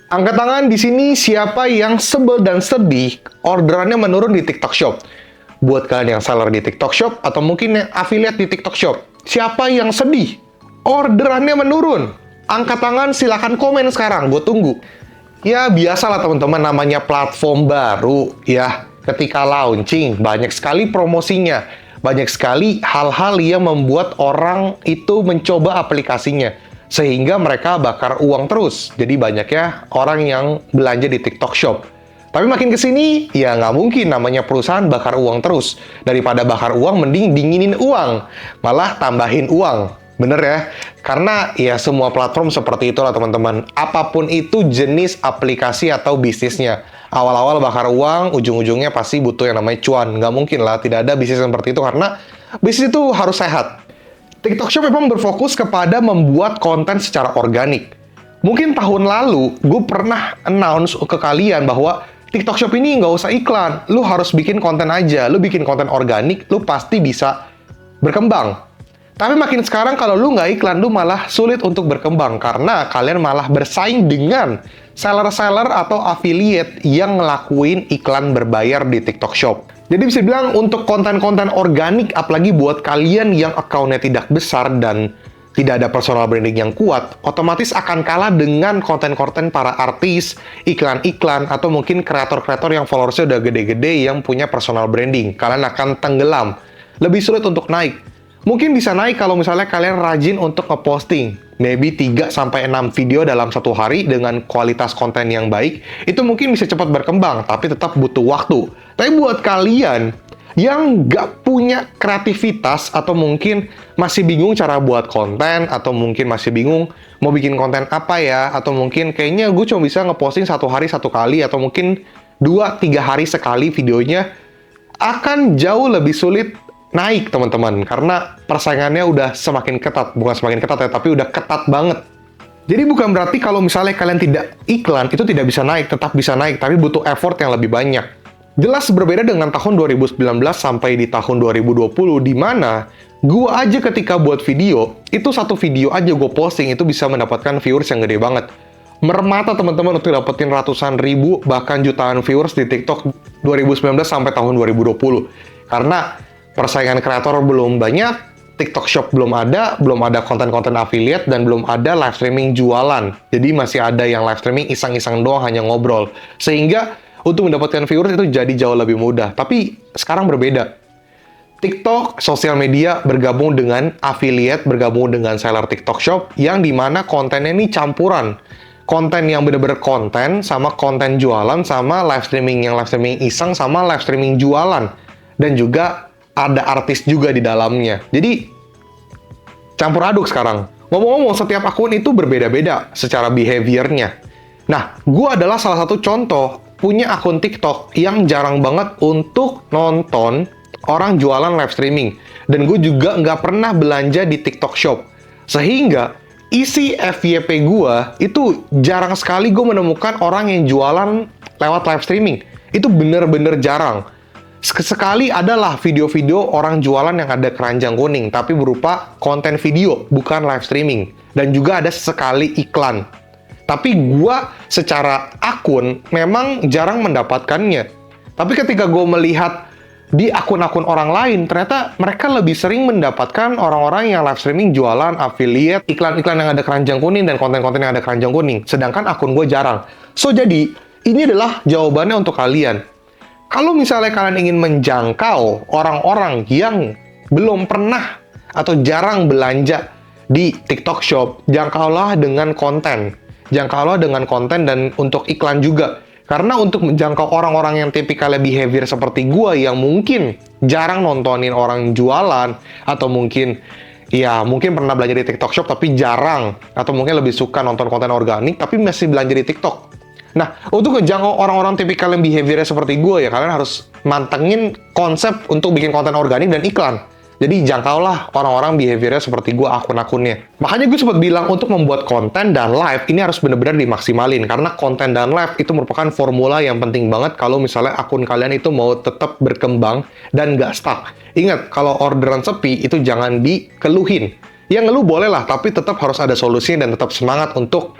Angkat tangan di sini siapa yang sebel dan sedih orderannya menurun di TikTok Shop. Buat kalian yang seller di TikTok Shop atau mungkin yang affiliate di TikTok Shop, siapa yang sedih orderannya menurun? Angkat tangan, silahkan komen sekarang, gue tunggu. Ya biasalah teman-teman, namanya platform baru ya. Ketika launching, banyak sekali promosinya. Banyak sekali hal-hal yang membuat orang itu mencoba aplikasinya. Sehingga mereka bakar uang terus. Jadi banyaknya orang yang belanja di TikTok Shop. Tapi makin kesini, ya nggak mungkin namanya perusahaan bakar uang terus. Daripada bakar uang, mending dinginin uang. Malah tambahin uang. Bener ya? Karena ya semua platform seperti itulah teman-teman. Apapun itu jenis aplikasi atau bisnisnya. Awal-awal bakar uang, ujung-ujungnya pasti butuh yang namanya cuan. Nggak mungkin lah, tidak ada bisnis seperti itu karena bisnis itu harus sehat. TikTok Shop memang berfokus kepada membuat konten secara organik. Mungkin tahun lalu, gue pernah announce ke kalian bahwa TikTok Shop ini nggak usah iklan. Lu harus bikin konten aja. Lu bikin konten organik, lu pasti bisa berkembang. Tapi makin sekarang kalau lu nggak iklan, lu malah sulit untuk berkembang. Karena kalian malah bersaing dengan seller-seller atau affiliate yang ngelakuin iklan berbayar di TikTok Shop. Jadi bisa bilang untuk konten-konten organik, apalagi buat kalian yang account-nya tidak besar dan tidak ada personal branding yang kuat, otomatis akan kalah dengan konten-konten para artis, iklan-iklan, atau mungkin kreator-kreator yang followersnya udah gede-gede yang punya personal branding. Kalian akan tenggelam. Lebih sulit untuk naik. Mungkin bisa naik kalau misalnya kalian rajin untuk ngeposting. Maybe 3-6 video dalam satu hari dengan kualitas konten yang baik. Itu mungkin bisa cepat berkembang, tapi tetap butuh waktu. Tapi buat kalian yang nggak punya kreativitas atau mungkin masih bingung cara buat konten, atau mungkin masih bingung mau bikin konten apa ya, atau mungkin kayaknya gue cuma bisa ngeposting satu hari satu kali, atau mungkin 2-3 hari sekali videonya, akan jauh lebih sulit naik teman-teman, karena persaingannya udah semakin ketat. Bukan semakin ketat ya, tapi udah ketat banget. Jadi bukan berarti kalau misalnya kalian tidak iklan, itu tidak bisa naik, tetap bisa naik, tapi butuh effort yang lebih banyak. Jelas berbeda dengan tahun 2019 sampai di tahun 2020, di mana gua aja ketika buat video, itu satu video aja gue posting, itu bisa mendapatkan viewers yang gede banget. Mermata teman-teman untuk dapetin ratusan ribu, bahkan jutaan viewers di TikTok 2019 sampai tahun 2020. Karena persaingan kreator belum banyak, TikTok Shop belum ada konten-konten affiliate, dan belum ada live streaming jualan. Jadi masih ada yang live streaming iseng-iseng doang, hanya ngobrol. Sehingga untuk mendapatkan viewers itu jadi jauh lebih mudah. Tapi sekarang berbeda. TikTok, sosial media bergabung dengan affiliate, bergabung dengan seller TikTok Shop, yang dimana kontennya ini campuran. Konten yang bener-bener konten, sama konten jualan, sama live streaming yang live streaming iseng, sama live streaming jualan. Dan juga ada artis juga di dalamnya. Jadi, campur aduk sekarang. Ngomong-ngomong, setiap akun itu berbeda-beda secara behavior-nya. Nah, gue adalah salah satu contoh punya akun TikTok yang jarang banget untuk nonton orang jualan live streaming. Dan gue juga nggak pernah belanja di TikTok Shop. Sehingga, isi FYP gue itu jarang sekali gue menemukan orang yang jualan lewat live streaming. Itu bener-bener jarang. Sekali adalah video-video orang jualan yang ada keranjang kuning, tapi berupa konten video, bukan live streaming. Dan juga ada sekali iklan. Tapi gua secara akun memang jarang mendapatkannya. Tapi ketika gue melihat di akun-akun orang lain, ternyata mereka lebih sering mendapatkan orang-orang yang live streaming jualan, affiliate, iklan-iklan yang ada keranjang kuning, dan konten-konten yang ada keranjang kuning. Sedangkan akun gue jarang. So, jadi, ini adalah jawabannya untuk kalian. Kalau misalnya kalian ingin menjangkau orang-orang yang belum pernah atau jarang belanja di TikTok Shop, jangkaulah dengan konten. Jangkaulah dengan konten dan untuk iklan juga. Karena untuk menjangkau orang-orang yang tipikalnya behavior seperti gua yang mungkin jarang nontonin orang jualan, atau mungkin pernah belanja di TikTok Shop tapi jarang, atau mungkin lebih suka nonton konten organik tapi masih belanja di TikTok. Nah, untuk ngejangkau orang-orang tipikal yang behaviornya seperti gue, ya kalian harus mantengin konsep untuk bikin konten organik dan iklan. Jadi jangkaulah orang-orang behaviornya seperti gue, akun-akunnya. Makanya gue sempat bilang untuk membuat konten dan live ini harus benar-benar dimaksimalin. Karena konten dan live itu merupakan formula yang penting banget kalau misalnya akun kalian itu mau tetap berkembang dan nggak stuck. Ingat, kalau orderan sepi itu jangan dikeluhin. Ya ngeluh boleh lah, tapi tetap harus ada solusinya dan tetap semangat untuk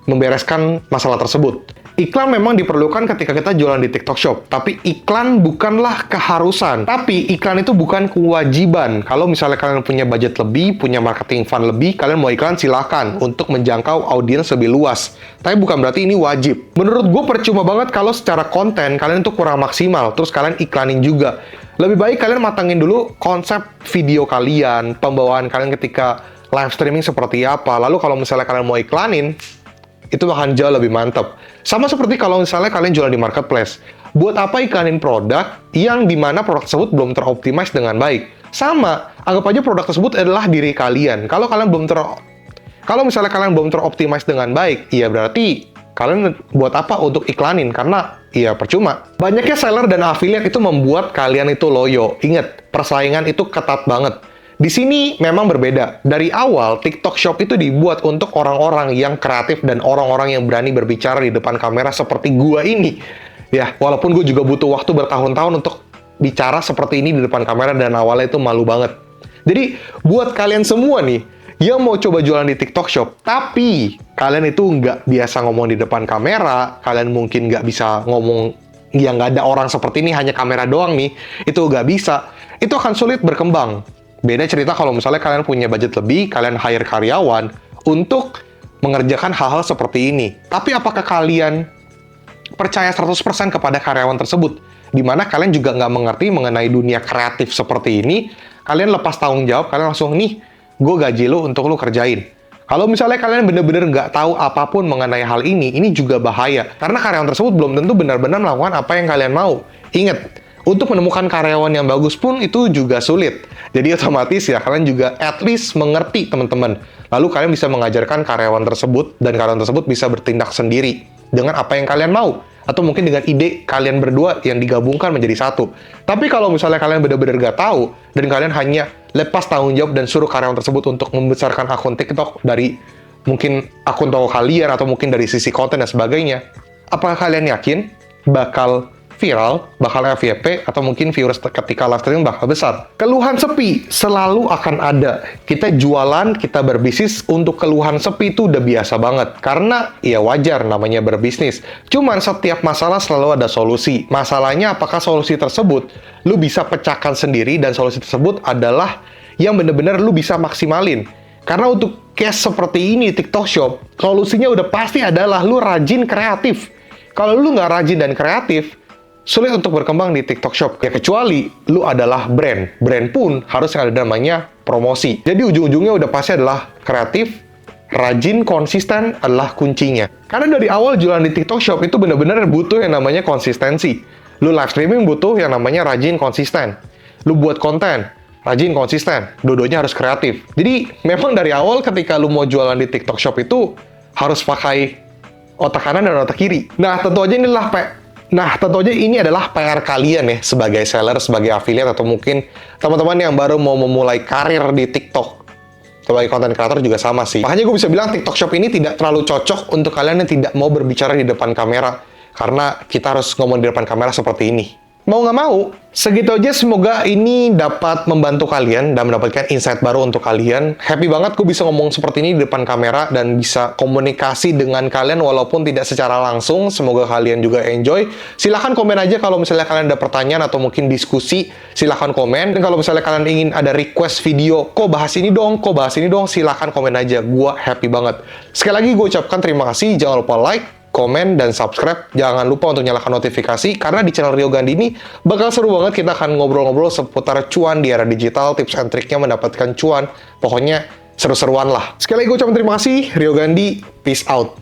membereskan masalah tersebut. Iklan memang diperlukan ketika kita jualan di TikTok Shop, tapi iklan bukanlah keharusan. Tapi iklan itu bukan kewajiban. Kalau misalnya kalian punya budget lebih, punya marketing fund lebih, kalian mau iklan silakan untuk menjangkau audiens lebih luas. Tapi bukan berarti ini wajib. Menurut gue percuma banget kalau secara konten kalian itu kurang maksimal, terus kalian iklanin juga. Lebih baik kalian matangin dulu konsep video kalian, pembawaan kalian ketika live streaming seperti apa. Lalu kalau misalnya kalian mau iklanin, itu akan jauh lebih mantap. Sama seperti kalau misalnya kalian jualan di marketplace. Buat apa iklanin produk yang dimana produk tersebut belum teroptimize dengan baik? Sama, anggap aja produk tersebut adalah diri kalian. Kalau misalnya kalian belum teroptimize dengan baik, ya berarti kalian buat apa untuk iklanin? Karena ya percuma. Banyaknya seller dan affiliate itu membuat kalian itu loyo. Ingat, persaingan itu ketat banget. Di sini memang berbeda. Dari awal, TikTok Shop itu dibuat untuk orang-orang yang kreatif dan orang-orang yang berani berbicara di depan kamera seperti gua ini. Ya, walaupun gue juga butuh waktu bertahun-tahun untuk bicara seperti ini di depan kamera dan awalnya itu malu banget. Jadi, buat kalian semua nih, yang mau coba jualan di TikTok Shop, tapi kalian itu nggak biasa ngomong di depan kamera, kalian mungkin nggak bisa ngomong yang nggak ada orang seperti ini, hanya kamera doang nih, itu nggak bisa. Itu akan sulit berkembang. Beda cerita kalau misalnya kalian punya budget lebih, kalian hire karyawan untuk mengerjakan hal-hal seperti ini. Tapi apakah kalian percaya 100% kepada karyawan tersebut? Dimana kalian juga nggak mengerti mengenai dunia kreatif seperti ini, kalian lepas tanggung jawab, kalian langsung, nih, gue gaji lo untuk lo kerjain. Kalau misalnya kalian bener-bener nggak tahu apapun mengenai hal ini juga bahaya. Karena karyawan tersebut belum tentu benar-benar melakukan apa yang kalian mau. Ingat, untuk menemukan karyawan yang bagus pun itu juga sulit. Jadi otomatis ya kalian juga at least mengerti teman-teman. Lalu kalian bisa mengajarkan karyawan tersebut dan karyawan tersebut bisa bertindak sendiri dengan apa yang kalian mau. Atau mungkin dengan ide kalian berdua yang digabungkan menjadi satu. Tapi kalau misalnya kalian benar-benar nggak tahu dan kalian hanya lepas tanggung jawab dan suruh karyawan tersebut untuk membesarkan akun TikTok dari mungkin akun toko kalian atau mungkin dari sisi konten dan sebagainya, apakah kalian yakin bakal viral, bakal FYP, atau mungkin viewers ketika live streaming bakal besar? Keluhan sepi selalu akan ada. Kita jualan, kita berbisnis, untuk keluhan sepi itu udah biasa banget. Karena ya wajar, namanya berbisnis. Cuman setiap masalah selalu ada solusi. Masalahnya apakah solusi tersebut lu bisa pecahkan sendiri, dan solusi tersebut adalah yang bener-bener lu bisa maksimalin. Karena untuk case seperti ini TikTok Shop, solusinya udah pasti adalah lu rajin kreatif. Kalau lu nggak rajin dan kreatif, sulit untuk berkembang di TikTok Shop. Ya kecuali lu adalah brand. Brand pun harus ada namanya promosi. Jadi ujung-ujungnya udah pasti adalah kreatif, rajin, konsisten adalah kuncinya. Karena dari awal jualan di TikTok Shop itu benar-benar butuh yang namanya konsistensi. Lu live streaming butuh yang namanya rajin, konsisten. Lu buat konten, rajin, konsisten. Dua-duanya harus kreatif. Jadi memang dari awal ketika lu mau jualan di TikTok Shop itu harus pakai otak kanan dan otak kiri. Nah, tentu aja ini adalah PR kalian ya, sebagai seller, sebagai affiliate, atau mungkin teman-teman yang baru mau memulai karir di TikTok. Sebagai content creator juga sama sih. Makanya gue bisa bilang TikTok Shop ini tidak terlalu cocok untuk kalian yang tidak mau berbicara di depan kamera. Karena kita harus ngomong di depan kamera seperti ini. Mau nggak mau, segitu aja. Semoga ini dapat membantu kalian dan mendapatkan insight baru untuk kalian. Happy banget gue bisa ngomong seperti ini di depan kamera dan bisa komunikasi dengan kalian walaupun tidak secara langsung. Semoga kalian juga enjoy. Silahkan komen aja kalau misalnya kalian ada pertanyaan atau mungkin diskusi. Silahkan komen. Dan kalau misalnya kalian ingin ada request video, kok bahas ini dong, silahkan komen aja. Gue happy banget. Sekali lagi gue ucapkan terima kasih. Jangan lupa like, komen, dan subscribe. Jangan lupa untuk nyalakan notifikasi, karena di channel Rio Gandhi ini bakal seru banget. Kita akan ngobrol-ngobrol seputar cuan di era digital, tips and triknya mendapatkan cuan. Pokoknya seru-seruan lah. Sekali lagi gue ucapkan terima kasih. Rio Gandhi, peace out.